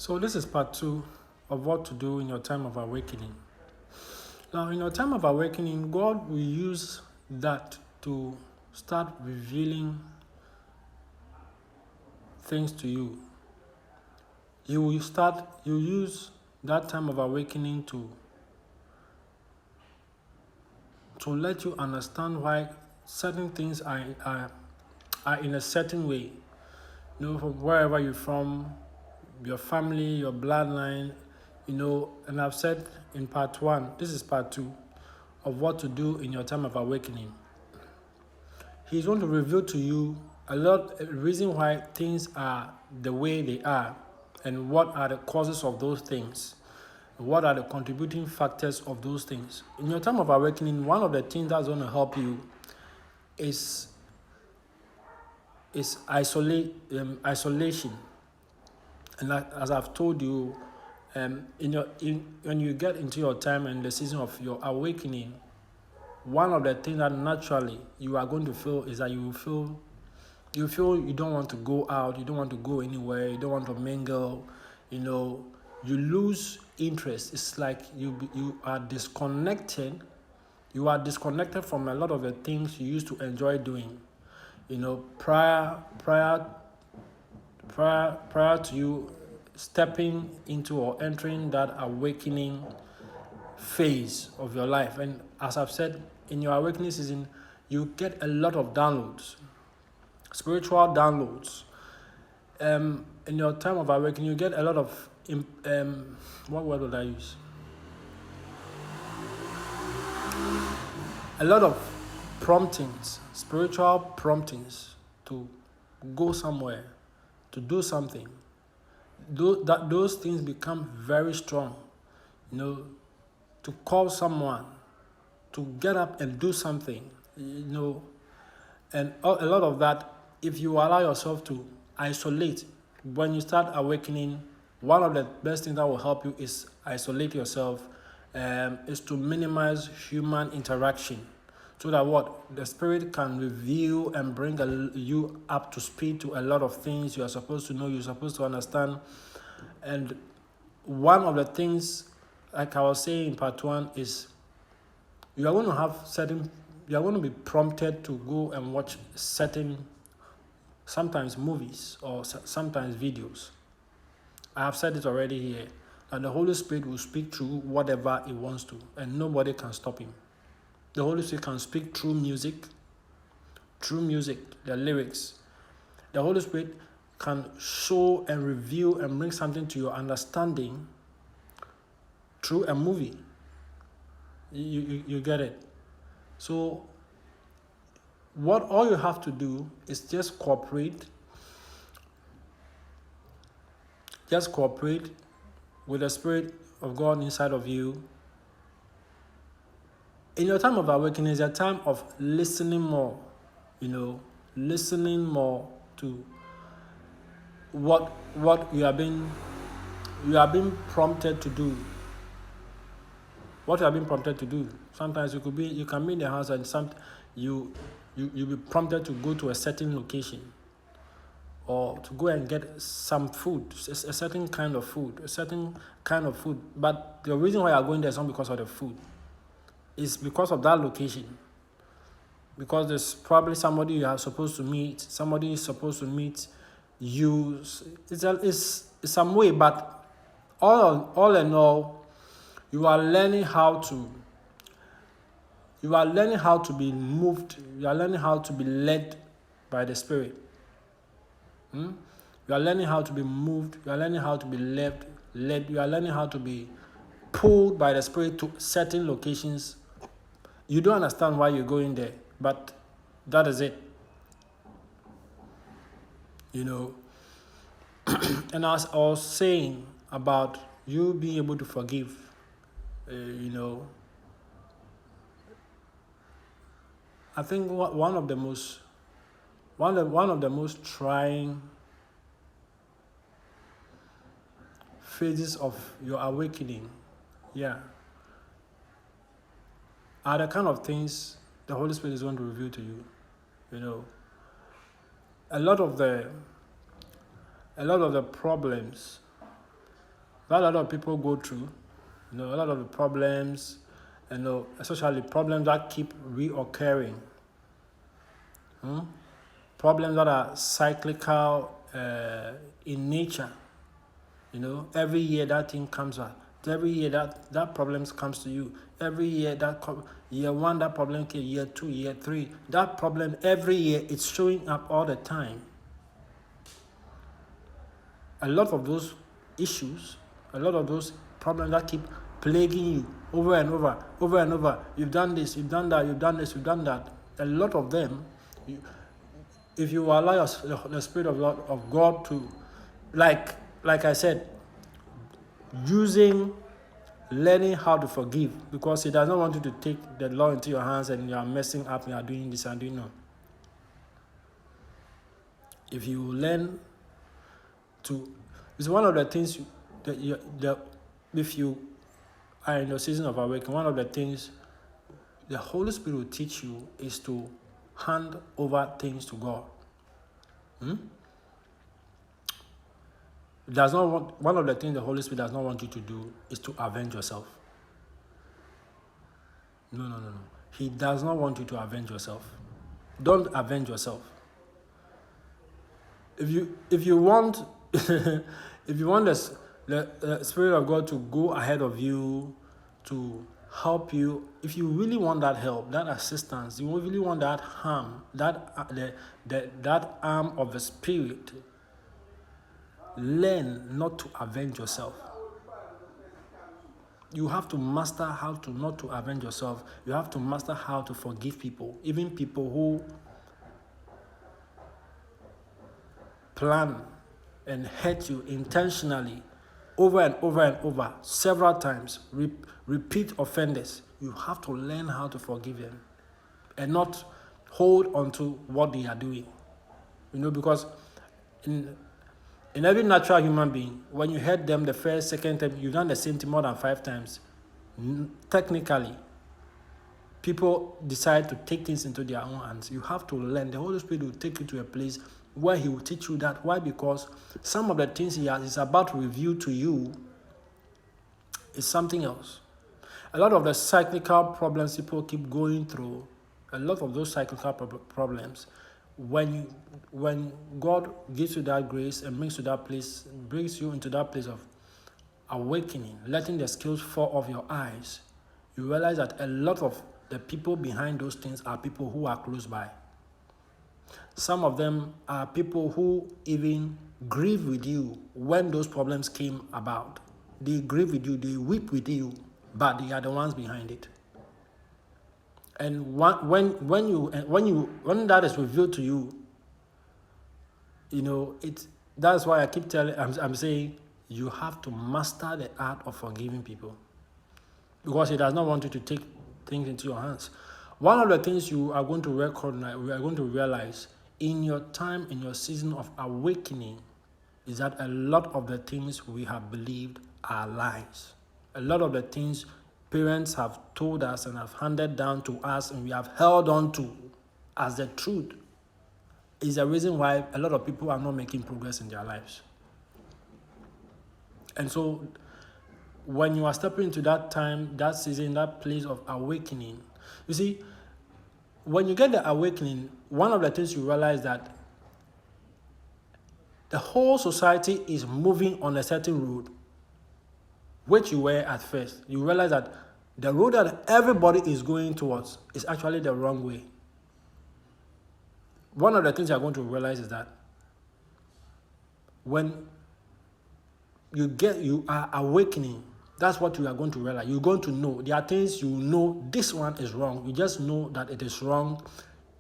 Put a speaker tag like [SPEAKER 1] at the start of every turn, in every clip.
[SPEAKER 1] So this is part 2 of what to do in your time of awakening. Now, in your time of awakening, God will use that to start revealing things to you. You use that time of awakening to let you understand why certain things are in a certain way. From wherever you're from, your family, your bloodline, and I've said in part 1, this is part 2 of what to do in your time of awakening. He's going to reveal to you a reason why things are the way they are, and what are the causes of those things, what are the contributing factors of those things. In your time of awakening, one of the things that's going to help you is isolation. And as I've told you, when you get into your time and the season of your awakening, one of the things that naturally you are going to feel is that you feel you don't want to go out, you don't want to go anywhere, you don't want to mingle, you lose interest. It's like you are disconnected. You are disconnected from a lot of the things you used to enjoy doing. Prior to you stepping into or entering that awakening phase of your life. And as I've said, in your awakening season, you get a lot of downloads, spiritual downloads. In your time of awakening, you get a lot of what word would I use? A lot of promptings, spiritual promptings to go somewhere, to do something. Those things become very strong, to call someone, to get up and do something, and a lot of that, if you allow yourself to isolate, when you start awakening, one of the best things that will help you is isolate yourself, is to minimize human interaction, so that the Spirit can reveal and bring you up to speed to a lot of things you are supposed to know, you're supposed to understand. And one of the things, like I was saying in part 1, is you are going to be prompted to go and watch certain, sometimes movies or sometimes videos. I have said it already here, that the Holy Spirit will speak through whatever He wants to, and nobody can stop Him. The Holy Spirit can speak through music, the lyrics. The Holy Spirit can show and reveal and bring something to your understanding through a movie. You get it? So all you have to do is just cooperate. Just cooperate with the Spirit of God inside of you. In your time of awakening is a time of listening more, listening more to what you are being prompted to do. What you are being prompted to do. Sometimes you can be in the house and you'll be prompted to go to a certain location, or to go and get some food, a certain kind of food. But the reason why you are going there is not because of the food. It's because of that location. Because there's probably somebody you are supposed to meet. Somebody is supposed to meet you. It's some way, but all in all, you are learning how to be moved. You are learning how to be led by the Spirit. You are learning how to be moved. You are learning how to be led. You are learning how to be pulled by the Spirit to certain locations. You don't understand why you're going there, but that is it. And as I was saying about you being able to forgive, I think one of the most trying phases of your awakening, are the kind of things the Holy Spirit is going to reveal to you. A lot of the problems that a lot of people go through. A lot of the problems, especially problems that keep reoccurring. Problems that are cyclical in nature. Every year that thing comes out. Every year that problem comes to you. Every year year one that problem came, year 2, year 3. That problem every year it's showing up all the time. A lot of those issues, a lot of those problems that keep plaguing you over and over, over and over. You've done this, you've done that, you've done this, you've done that. A lot of them, if you allow the Spirit of God to, like I said, learning how to forgive, because He does not want you to take the law into your hands and you are messing up and you are doing this and doing that. If you learn to, it's one of the things if you are in your season of awakening, one of the things the Holy Spirit will teach you is to hand over things to God. One of the things the Holy Spirit does not want you to do is to avenge yourself. No. He does not want you to avenge yourself. Don't avenge yourself. If you want if you want the Spirit of God to go ahead of you to help you, if you really want that help, that assistance, you really want that arm, that arm of the Spirit, learn not to avenge yourself. You have to master how to not to avenge yourself. You have to master how to forgive people, even people who plan and hurt you intentionally over and over and over, several times, repeat offenders. You have to learn how to forgive them and not hold on to what they are doing. Because in every natural human being, when you hurt them the first, second time, you've done the same thing more than 5 times. Technically, people decide to take things into their own hands. You have to learn. The Holy Spirit will take you to a place where He will teach you that. Why? Because some of the things He is about to reveal to you is something else. A lot of the cyclical problems people keep going through, a lot of those cyclical problems, when God gives you that grace and brings you into that place of awakening, letting the scales fall off your eyes, you realize that a lot of the people behind those things are people who are close by. Some of them are people who even grieve with you when those problems came about. They grieve with you, they weep with you, but they are the ones behind it. And when that is revealed to you, that's why I keep I'm saying you have to master the art of forgiving people, because He does not want you to take things into your hands. One of the things you are going to realize in your time, in your season of awakening, is that a lot of the things we have believed are lies. A lot of the things parents have told us and have handed down to us and we have held on to as the truth is the reason why a lot of people are not making progress in their lives. And so when you are stepping into that time, that season, that place of awakening, you see, when you get the awakening, one of the things you realize that the whole society is moving on a certain road, which you were at first. You realize that the road that everybody is going towards is actually the wrong way. One of the things you're going to realize is that when you are awakening, that's what you are going to realize. You're going to know. There are things you know this one is wrong. You just know that it is wrong.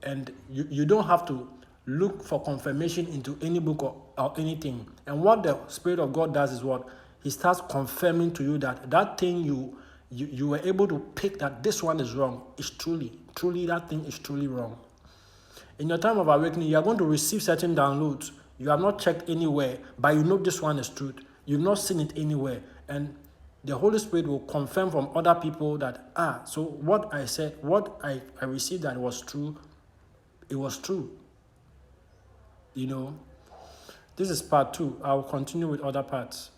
[SPEAKER 1] And you don't have to look for confirmation into any book or anything. And what the Spirit of God does is what? He starts confirming to you that thing you were able to pick that this one is wrong is truly that thing is truly wrong. In your time of awakening, you are going to receive certain downloads. You have not checked anywhere, but you know this one is truth. You've not seen it anywhere. And the Holy Spirit will confirm from other people that, so what I said, what I received that was true, it was true. This is part 2. I'll continue with other parts.